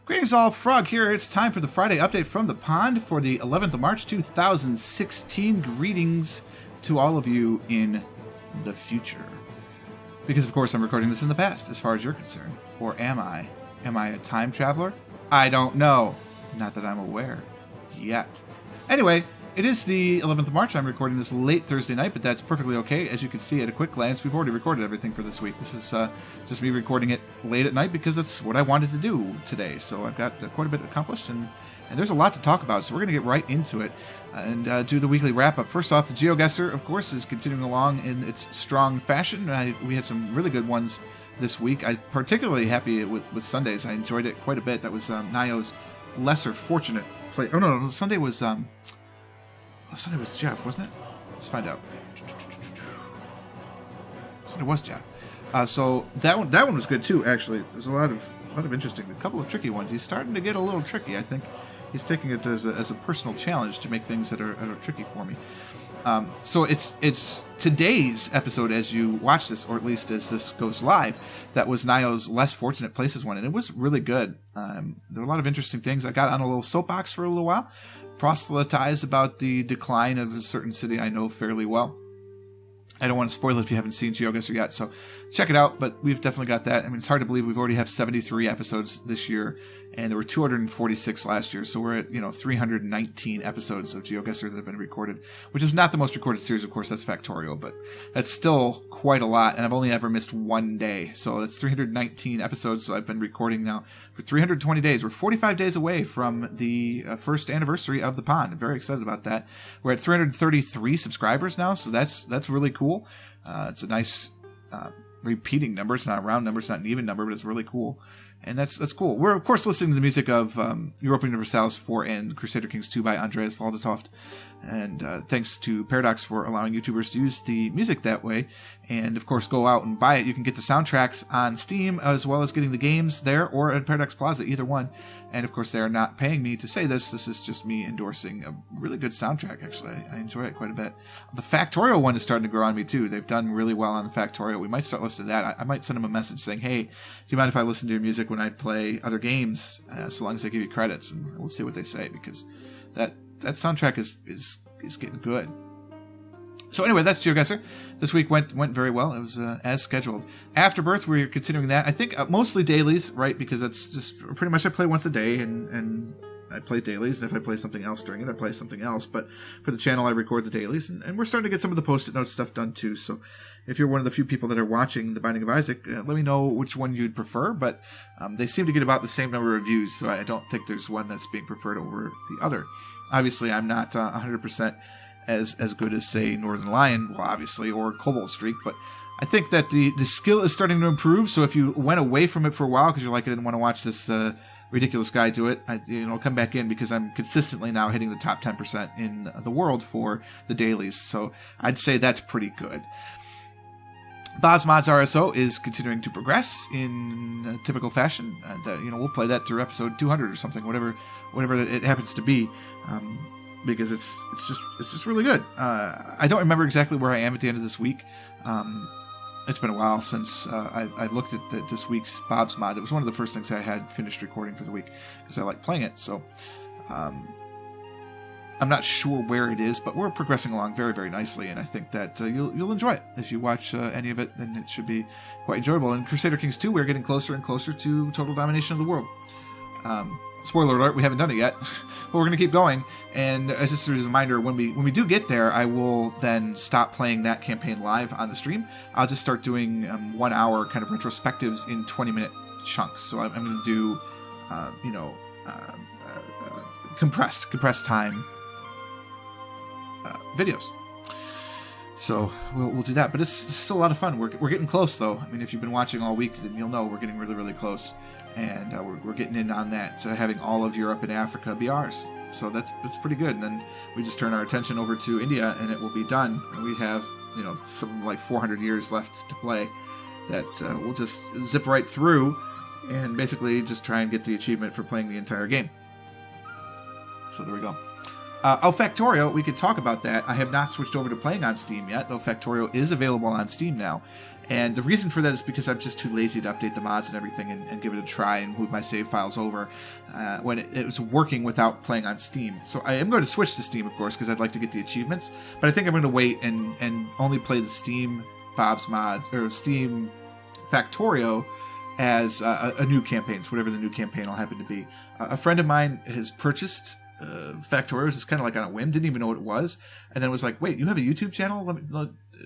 Greetings all, Frog here. It's time for the Friday update from the pond for the 11th of March 2016. Greetings to all of you in the future. Because of course I'm recording this in the past as far as you're concerned. Or am I? Am I a time traveler? I don't know. Not that I'm aware. Yet. Anyway, it is the 11th of March. I'm recording this late Thursday night, but that's perfectly okay. As you can see at a quick glance, we've already recorded everything for this week. This is just me recording it late at night because it's what I wanted to do today. So I've got quite a bit accomplished, and there's a lot to talk about. So we're going to get right into it and do the weekly wrap-up. First off, the GeoGuessr, of course, is continuing along in its strong fashion. We had some really good ones this week. I'm particularly happy with Sundays. I enjoyed it quite a bit. That was Nio's lesser fortunate play. Oh, no, Sunday was Jeff, wasn't it? Let's find out. Sunday was Jeff. So that one was good too. Actually, there's a lot of interesting, a couple of tricky ones. He's starting to get a little tricky. I think he's taking it as a personal challenge to make things that are tricky for me. So it's today's episode as you watch this, or at least as this goes live. That was Nio's Less Fortunate Places one, and it was really good. There were a lot of interesting things. I got on a little soapbox for a little while, proselytize about the decline of a certain city I know fairly well. I don't want to spoil it if you haven't seen GeoGuessr yet, so check it out, but we've definitely got that. I mean, it's hard to believe we've already have 73 episodes this year, and there were 246 last year, so we're at, 319 episodes of GeoGuessr that have been recorded, which is not the most recorded series, of course, that's Factorial, but that's still quite a lot, and I've only ever missed one day, so that's 319 episodes, so I've been recording now for 320 days. We're 45 days away from the first anniversary of the pond. I'm very excited about that. We're at 333 subscribers now, so that's really cool. It's a nice repeating number. It's not a round number. It's not an even number, but it's really cool. And that's cool. We're, of course, listening to the music of Europa Universalis 4 and Crusader Kings 2 by Andreas Valdetoft. And thanks to Paradox for allowing YouTubers to use the music that way. And, of course, go out and buy it. You can get the soundtracks on Steam, as well as getting the games there or at Paradox Plaza, either one. And, of course, they are not paying me to say this. This is just me endorsing a really good soundtrack, actually. I enjoy it quite a bit. The Factorial one is starting to grow on me, too. They've done really well on the Factorial. We might start listening to that. I might send them a message saying, hey, do you mind if I listen to your music when I play other games, so long as I give you credits? And we'll see what they say, because that soundtrack is getting good. So anyway, that's GeoGuessr. This week went very well. It was as scheduled. Afterbirth, we're continuing that. I think mostly dailies, right? Because that's just pretty much I play once a day, and I play dailies. And if I play something else during it, I play something else. But for the channel, I record the dailies, and we're starting to get some of the post-it note stuff done too. So if you're one of the few people that are watching The Binding of Isaac, let me know which one you'd prefer. But they seem to get about the same number of views, so I don't think there's one that's being preferred over the other. Obviously, I'm not 100% as good as, say, Northern Lion, well, obviously, or Cobalt Streak, but I think that the skill is starting to improve. So if you went away from it for a while because you're like, I didn't want to watch this ridiculous guy do it, come back in, because I'm consistently now hitting the top 10% in the world for the dailies. So I'd say that's pretty good. Bob's Mods RSO is continuing to progress in typical fashion. We'll play that through episode 200 or something, whatever it happens to be. Because it's just really good. I don't remember exactly where I am at the end of this week. It's been a while since I looked at this week's Bob's Mod. It was one of the first things I had finished recording for the week because I like playing it. So I'm not sure where it is, but we're progressing along very, very nicely, and I think that you'll enjoy it. If you watch any of it, then it should be quite enjoyable. In Crusader Kings 2, we're getting closer and closer to total domination of the world. Spoiler alert, we haven't done it yet, but we're going to keep going. And just as a reminder, when we do get there, I will then stop playing that campaign live on the stream. I'll just start doing 1 hour kind of retrospectives in 20-minute chunks. So I'm going to do, compressed time videos. So we'll do that, but it's still a lot of fun. We're getting close, though. I mean, if you've been watching all week, then you'll know we're getting really, really close. And we're getting in on that, having all of Europe and Africa be ours. So that's pretty good. And then we just turn our attention over to India, and it will be done. And we have, something like 400 years left to play that we'll just zip right through and basically just try and get the achievement for playing the entire game. So there we go. Factorio, we could talk about that. I have not switched over to playing on Steam yet, though Factorio is available on Steam now. And the reason for that is because I'm just too lazy to update the mods and everything and give it a try and move my save files over when it was working without playing on Steam. So I am going to switch to Steam, of course, because I'd like to get the achievements. But I think I'm going to wait and only play the Steam Bob's Mod or Steam Factorio as a new campaign, so whatever the new campaign will happen to be. A friend of mine has purchased Factorio just kind of like on a whim, didn't even know what it was, and then was like, wait, you have a YouTube channel?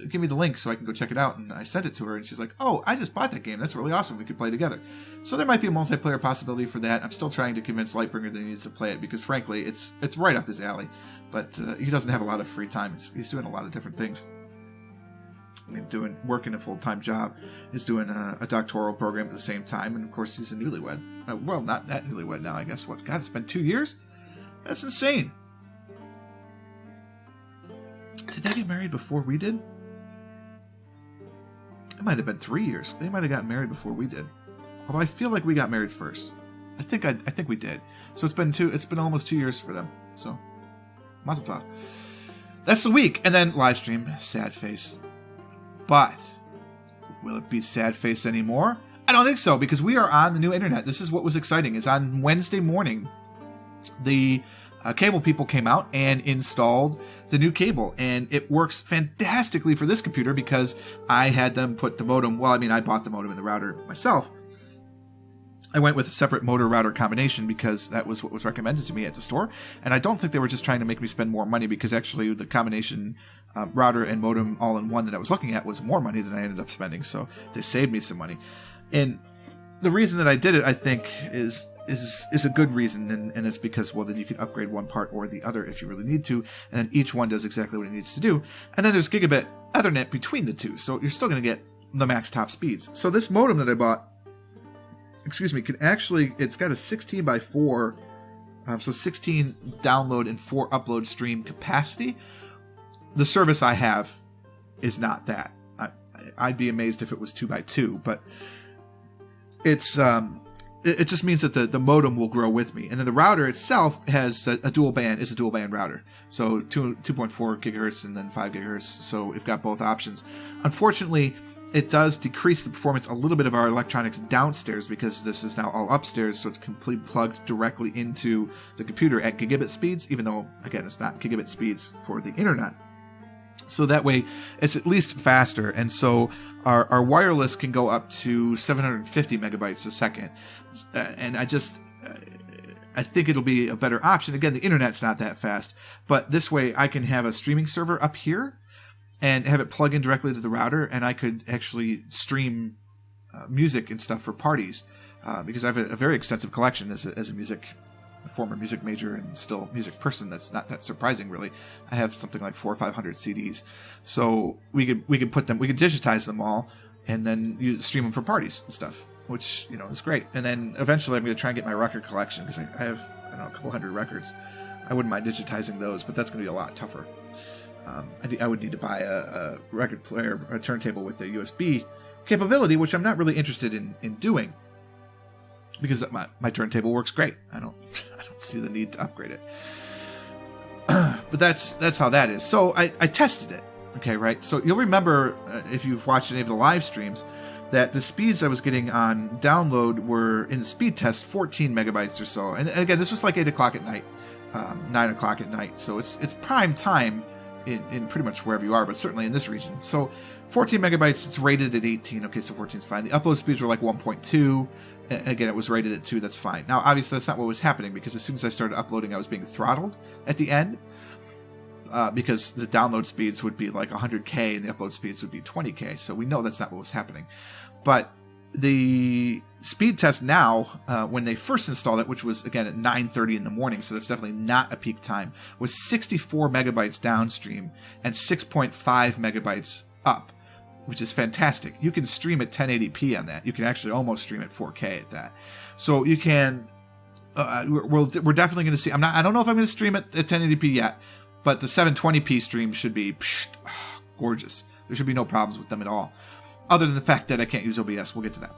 Give me the link so I can go check it out. And I sent it to her, and she's like, oh, I just bought that game. That's really awesome. We could play together. So there might be a multiplayer possibility for that. I'm still trying to convince Lightbringer that he needs to play it because, frankly, it's right up his alley. But he doesn't have a lot of free time. He's doing a lot of different things. I mean, working a full-time job. He's doing a doctoral program at the same time. And, of course, he's a newlywed. Well, not that newlywed now, I guess. What? God, it's been 2 years? That's insane. Did they get married before we did? It might have been 3 years. They might have gotten married before we did. Although I feel like we got married first. I think we did. So it's been almost 2 years for them. So mazel tov. That's the week. And then live stream, sad face. But will it be sad face anymore? I don't think so, because we are on the new internet. This is what was exciting. Is on Wednesday morning, the cable people came out and installed the new cable, and it works fantastically for this computer because I had them put the modem. Well, I mean, I bought the modem and the router myself. I went with a separate motor router combination because that was what was recommended to me at the store, and I don't think they were just trying to make me spend more money, because actually the combination router and modem all in one that I was looking at was more money than I ended up spending, so they saved me some money. And the reason that I did it, I think, is a good reason, and it's because, well, then you can upgrade one part or the other if you really need to, and then each one does exactly what it needs to do. And then there's gigabit Ethernet between the two, so you're still going to get the max top speeds. So this modem that I bought, can actually, it's got a 16 by 4, so 16 download and 4 upload stream capacity. The service I have is not that. I'd be amazed if it was 2 by 2, but it's it just means that the modem will grow with me. And then the router itself has a dual band router. So 2.4 gigahertz and then 5 gigahertz. So we've got both options. Unfortunately, it does decrease the performance a little bit of our electronics downstairs because this is now all upstairs. So it's completely plugged directly into the computer at gigabit speeds, even though, again, it's not gigabit speeds for the internet. So that way, it's at least faster, and so our wireless can go up to 750 megabytes a second. And I think it'll be a better option. Again, the internet's not that fast, but this way I can have a streaming server up here and have it plug in directly to the router, and I could actually stream music and stuff for parties because I have a very extensive collection as a former music major and still music person. That's not that surprising, really. I have something like 400 or 500 CDs, so we could digitize them all and then stream them for parties and stuff, which is great. And then eventually I'm going to try and get my record collection because I have a couple hundred records. I wouldn't mind digitizing those, but that's going to be a lot tougher. I would need to buy a record player, a turntable with a USB capability, which I'm not really interested in doing. Because my turntable works great. I don't see the need to upgrade it. But that's how that is. So I tested it. Okay, right? So you'll remember, if you've watched any of the live streams, that the speeds I was getting on download were, in the speed test, 14 megabytes or so. And again, this was like 8 o'clock at night, 9 o'clock at night. So it's prime time in pretty much wherever you are, but certainly in this region. So 14 megabytes, it's rated at 18. Okay, so 14 is fine. The upload speeds were like 1.2. Again, it was rated at 2. That's fine. Now, obviously, that's not what was happening, because as soon as I started uploading, I was being throttled at the end, because the download speeds would be like 100K and the upload speeds would be 20K. So we know that's not what was happening. But the speed test now, when they first installed it, which was, again, at 9:30 in the morning, so that's definitely not a peak time, was 64 megabytes downstream and 6.5 megabytes up, which is fantastic. You can stream at 1080p on that. You can actually almost stream at 4K at that. So you can. We're definitely going to see. I don't know if I'm going to stream at 1080p yet, but the 720p stream should be gorgeous. There should be no problems with them at all, other than the fact that I can't use OBS. We'll get to that.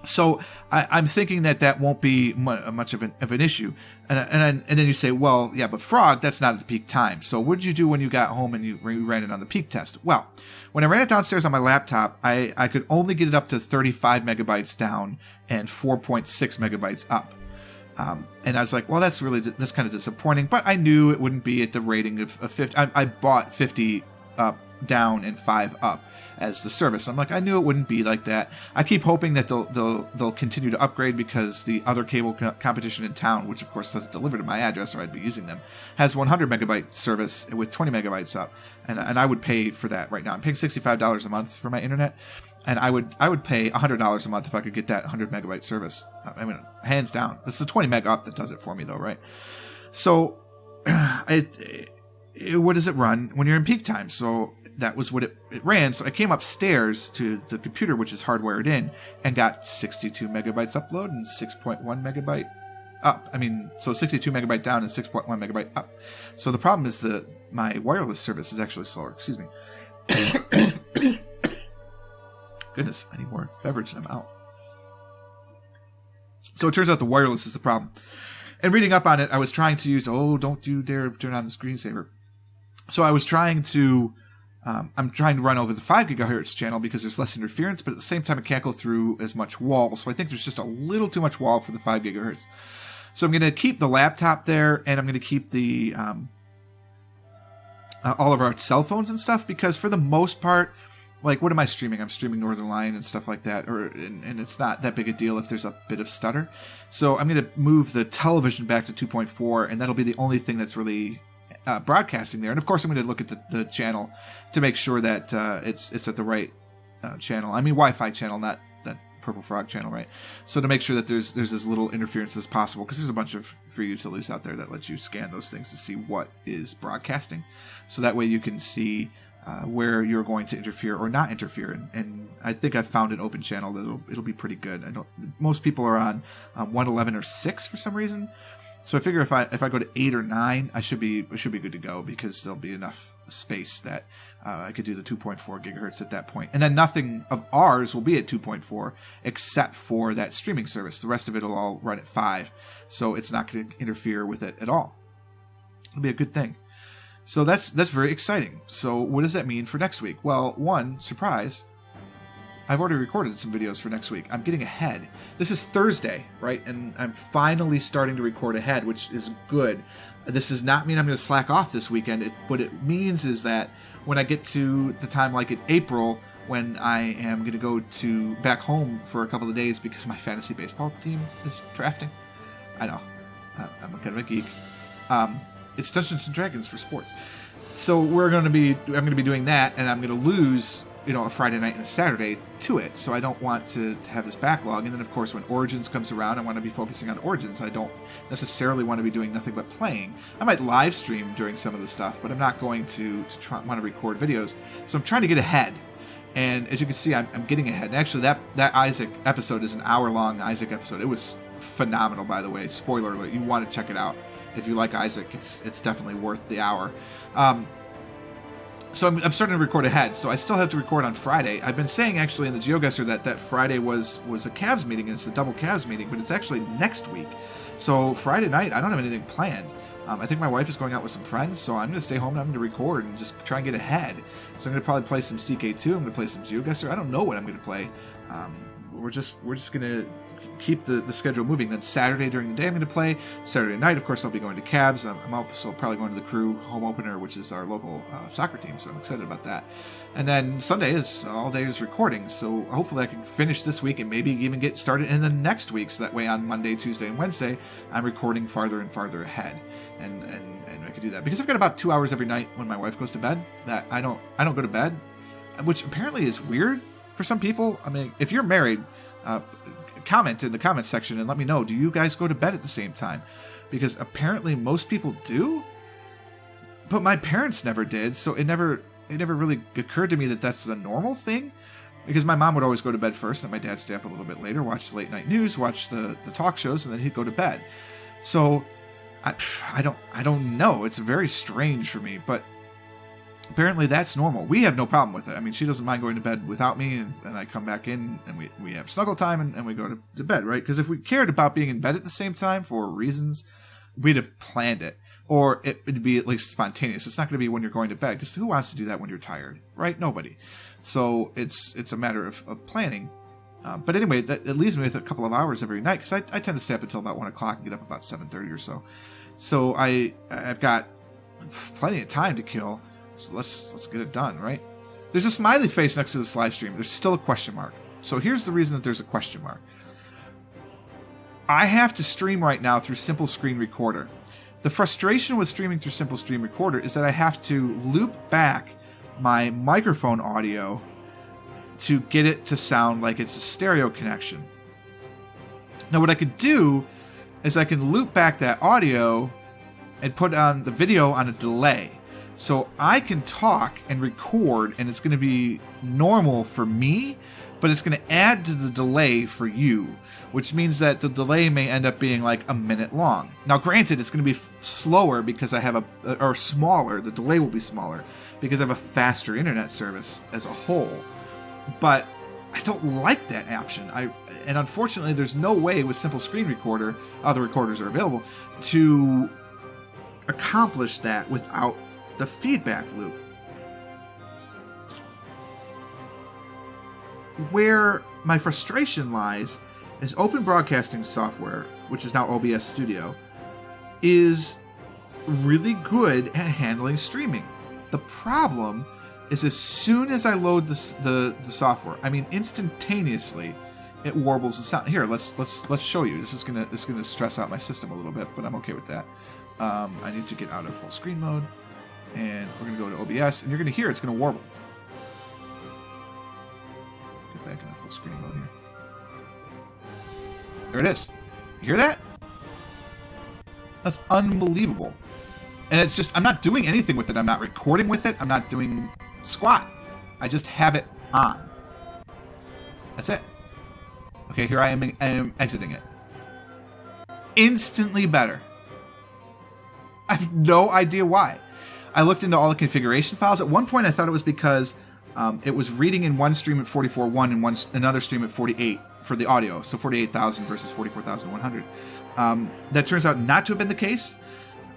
So I'm thinking that won't be much of an issue. And then you say, well, yeah, but Frog, that's not at the peak time. So what did you do when you got home and you ran it on the peak test? Well, when I ran it downstairs on my laptop, I could only get it up to 35 megabytes down and 4.6 megabytes up. And I was like, well, that's kind of disappointing. But I knew it wouldn't be at the rating of 50. I bought 50 up, down, and 5 up as the service. I'm like, I knew it wouldn't be like that. I keep hoping that they'll continue to upgrade, because the other cable competition in town, which of course doesn't deliver to my address or I'd be using them, has 100 megabyte service with 20 megabytes up, and I would pay for that right now. I'm paying $65 a month for my internet, and I would pay $100 a month if I could get that 100 megabyte service. I mean, hands down. It's the 20 meg up that does it for me, though, right? So, what does it run when you're in peak time? So that was what it ran. So I came upstairs to the computer, which is hardwired in, and got 62 megabytes upload and 6.1 megabyte up. I mean, so 62 megabyte down and 6.1 megabyte up. So the problem is that my wireless service is actually slower. Excuse me. Goodness, I need more beverage and I'm out. So it turns out the wireless is the problem. And reading up on it, I was trying to use, don't you dare turn on the screensaver. So I was trying to, I'm trying to run over the 5 gigahertz channel because there's less interference, but at the same time it can't go through as much wall. So I think there's just a little too much wall for the 5 gigahertz. So I'm going to keep the laptop there, and I'm going to keep the all of our cell phones and stuff, because for the most part, like, what am I streaming? I'm streaming Northern Lion and stuff like that, and it's not that big a deal if there's a bit of stutter. So I'm going to move the television back to 2.4, and that'll be the only thing that's really broadcasting there. And of course, I'm going to look at the channel to make sure that it's at the right channel. I mean, Wi-Fi channel, not that Purple Frog channel, right? So to make sure that there's as little interference as possible, because there's a bunch of free utilities out there that let you scan those things to see what is broadcasting. So that way you can see where you're going to interfere or not interfere. And I think I've found an open channel that it'll be pretty good. I know most people are on 111 or 6 for some reason. So I figure if I go to 8 or 9, I should be good to go, because there'll be enough space that I could do the 2.4 gigahertz at that point. And then nothing of ours will be at 2.4 except for that streaming service. The rest of it will all run at 5, so it's not going to interfere with it at all. It'll be a good thing. So that's very exciting. So what does that mean for next week? Well, one, surprise, I've already recorded some videos for next week. I'm getting ahead. This is Thursday, right? And I'm finally starting to record ahead, which is good. This does not mean I'm going to slack off this weekend. What it means is that when I get to the time like in April, when I am going to go back home for a couple of days because my fantasy baseball team is drafting. I know. I'm kind of a geek. It's Dungeons and Dragons for sports. So I'm going to be doing that, and I'm going to lose, a Friday night and a Saturday to it. So I don't want to have this backlog. And then, of course, when Origins comes around, I want to be focusing on Origins. I don't necessarily want to be doing nothing but playing. I might live stream during some of the stuff, but I'm not going to want to record videos. So I'm trying to get ahead. And as you can see, I'm getting ahead. And actually, that Isaac episode is an hour-long Isaac episode. It was phenomenal, by the way. Spoiler alert. You want to check it out. If you like Isaac, it's definitely worth the hour. So I'm starting to record ahead, so I still have to record on Friday. I've been saying, actually, in the GeoGuessr that Friday was a Cavs meeting, and it's a double Cavs meeting, but it's actually next week. So Friday night, I don't have anything planned. I think my wife is going out with some friends, so I'm going to stay home and I'm going to record and just try and get ahead. So I'm going to probably play some CK2, I'm going to play some GeoGuessr. I don't know what I'm going to play. We're just going to keep the schedule moving. Then Saturday during the day I'm going to play. Saturday night, of course, I'll be going to Cavs. I'm also probably going to the Crew home opener, which is our local soccer team, so I'm excited about that. And then Sunday is all day is recording, so hopefully I can finish this week and maybe even get started in the next week, so that way on Monday, Tuesday, and Wednesday I'm recording farther and farther ahead, and I can do that because I've got about 2 hours every night when my wife goes to bed that I don't go to bed, which apparently is weird for some people. I mean, if you're married, comment in the comment section and let me know, do you guys go to bed at the same time? Because apparently most people do, but my parents never did, so it never really occurred to me that that's the normal thing, because my mom would always go to bed first and my dad stay up a little bit later, watch the late night news, watch the talk shows, and then he'd go to bed. So I don't know, it's very strange for me, but apparently that's normal. We have no problem with it. I mean, she doesn't mind going to bed without me, and I come back in, and we have snuggle time, and we go to bed, right? Because if we cared about being in bed at the same time for reasons, we'd have planned it. Or it'd be at least spontaneous. It's not going to be when you're going to bed, because who wants to do that when you're tired, right? Nobody. So it's a matter of planning. But anyway, it leaves me with a couple of hours every night, because I tend to stay up until about 1 o'clock and get up about 7:30 or so. So I've got plenty of time to kill. So let's get it done, right? There's a smiley face next to this live stream. There's still a question mark. So here's the reason that there's a question mark. I have to stream right now through Simple Screen Recorder. The frustration with streaming through Simple Screen Recorder is that I have to loop back my microphone audio to get it to sound like it's a stereo connection. Now what I could do is I can loop back that audio and put on the video on a delay. So I can talk and record, and it's going to be normal for me, but it's going to add to the delay for you, which means that the delay may end up being like a minute long. Now, granted, it's going to be slower because I have or smaller, the delay will be smaller because I have a faster internet service as a whole. But I don't like that option. And unfortunately, there's no way with Simple Screen Recorder, other recorders are available, to accomplish that without the feedback loop. Where my frustration lies is Open Broadcasting software, which is now OBS Studio, is really good at handling streaming. The problem is as soon as I load the software, I mean instantaneously, it warbles the sound. Here, let's show you. This is gonna stress out my system a little bit, but I'm okay with that. I need to get out of full screen mode, and we're gonna go to OBS, and you're gonna hear it's gonna warble. Get back into full screen mode here. There it is. You hear that? That's unbelievable. And it's just, I'm not doing anything with it. I'm not recording with it. I'm not doing squat. I just have it on. That's it. Okay, here I am exiting it. Instantly better. I have no idea why. I looked into all the configuration files. At one point, I thought it was because it was reading in one stream at 44.1 and another stream at 48 for the audio, so 48,000 versus 44,100. That turns out not to have been the case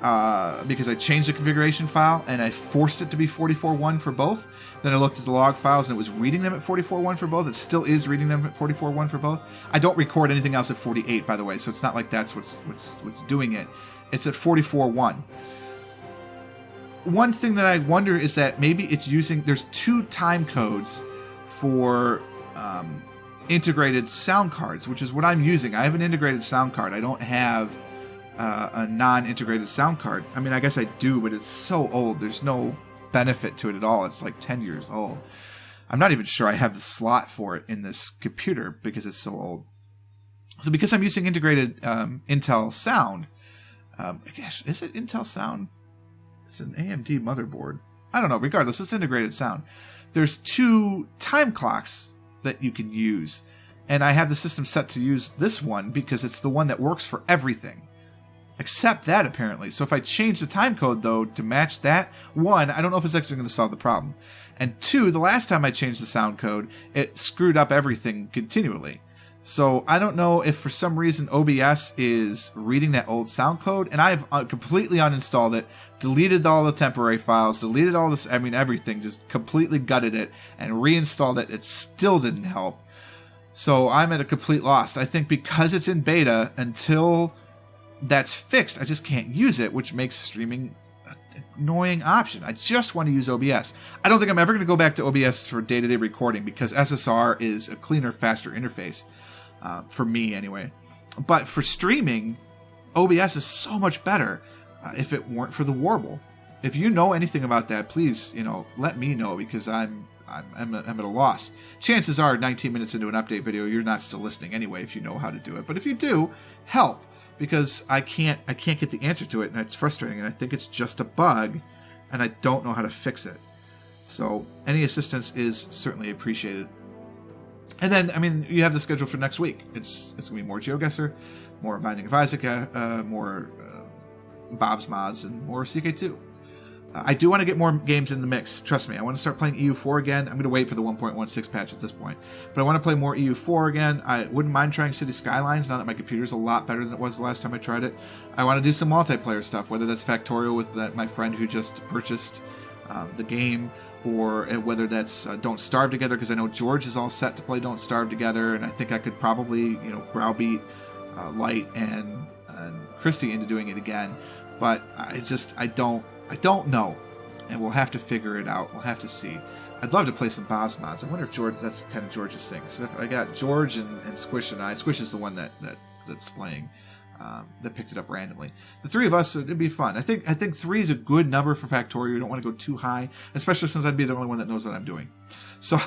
because I changed the configuration file and I forced it to be 44.1 for both. Then I looked at the log files and it was reading them at 44.1 for both. It still is reading them at 44.1 for both. I don't record anything else at 48, by the way, so it's not like that's what's doing it. It's at 44.1. One thing that I wonder is that maybe it's using, there's 2 time codes for integrated sound cards, which is what I'm using. I have an integrated sound card. I don't have a non-integrated sound card. I mean, I guess I do, but it's so old. There's no benefit to it at all. It's like 10 years old. I'm not even sure I have the slot for it in this computer because it's so old. So because I'm using integrated Intel sound, gosh, is it Intel sound? It's an AMD motherboard. I don't know. Regardless, it's integrated sound. There's 2 time clocks that you can use. And I have the system set to use this one because it's the one that works for everything. Except that, apparently. So if I change the time code, though, to match that, 1, I don't know if it's actually going to solve the problem. And 2, the last time I changed the sound code, it screwed up everything continually. So I don't know if for some reason OBS is reading that old sound code, and I've completely uninstalled it, deleted all the temporary files, deleted all this, everything, just completely gutted it, and reinstalled it. It still didn't help. So I'm at a complete loss. I think because it's in beta, until that's fixed, I just can't use it, which makes streaming an annoying option. I just want to use OBS. I don't think I'm ever going to go back to OBS for day-to-day recording because SSR is a cleaner, faster interface. For me, anyway. But for streaming, OBS is so much better if it weren't for the Warble. If you know anything about that, please, let me know because I'm at a loss. Chances are, 19 minutes into an update video, you're not still listening anyway if you know how to do it. But if you do, help because I can't get the answer to it, and it's frustrating. And I think it's just a bug, and I don't know how to fix it. So any assistance is certainly appreciated. And then, you have the schedule for next week. It's going to be more GeoGuessr, more Binding of Isaac, more Bob's Mods, and more CK2. I do want to get more games in the mix. Trust me, I want to start playing EU4 again. I'm going to wait for the 1.16 patch at this point. But I want to play more EU4 again. I wouldn't mind trying City Skylines now that my computer's a lot better than it was the last time I tried it. I want to do some multiplayer stuff, whether that's Factorial with my friend who just purchased the game, or whether that's Don't Starve Together, because I know George is all set to play Don't Starve Together, and I think I could probably, browbeat Light and Christy into doing it again. But I don't know, and we'll have to figure it out. We'll have to see. I'd love to play some Bob's Mods. I wonder if George, that's kind of George's thing. So if I got George and Squish and I. Squish is the one that's playing, that picked it up randomly. The three of us, it'd be fun. I think 3 is a good number for Factorio. You don't want to go too high, especially since I'd be the only one that knows what I'm doing. So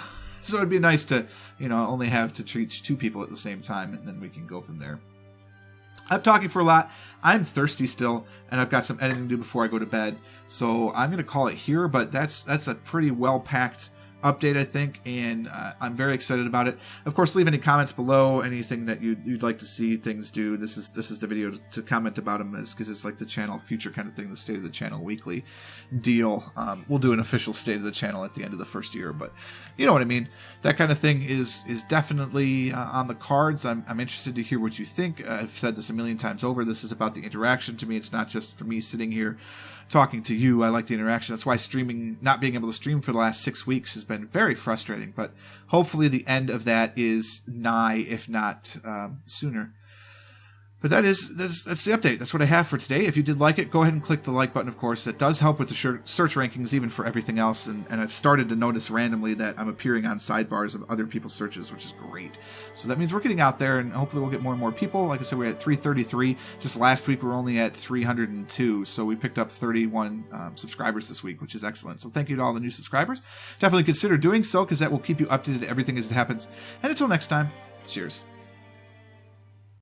it'd be nice to, only have to reach 2 people at the same time, and then we can go from there. I'm talking for a lot. I'm thirsty still, and I've got some editing to do before I go to bed. So I'm going to call it here, but that's a pretty well-packed update, I think, and I'm very excited about it. Of course, leave any comments below, anything that you'd like to see things do. This is the video to comment about them, because it's like the channel future kind of thing, the State of the Channel weekly deal. We'll do an official State of the Channel at the end of the first year, but you know what I mean. That kind of thing is definitely on the cards. I'm interested to hear what you think. I've said this a million times over. This is about the interaction to me. It's not just for me sitting here talking to you. I like the interaction. That's why streaming, not being able to stream for the last 6 weeks, has been very frustrating. But hopefully the end of that is nigh, if not sooner. But that's the update. That's what I have for today. If you did like it, go ahead and click the like button, of course. That does help with the search rankings, even for everything else. And I've started to notice randomly that I'm appearing on sidebars of other people's searches, which is great. So that means we're getting out there, and hopefully we'll get more and more people. Like I said, we're at 333. Just last week, we were only at 302. So we picked up 31 subscribers this week, which is excellent. So thank you to all the new subscribers. Definitely consider doing so, because that will keep you updated to everything as it happens. And until next time, cheers.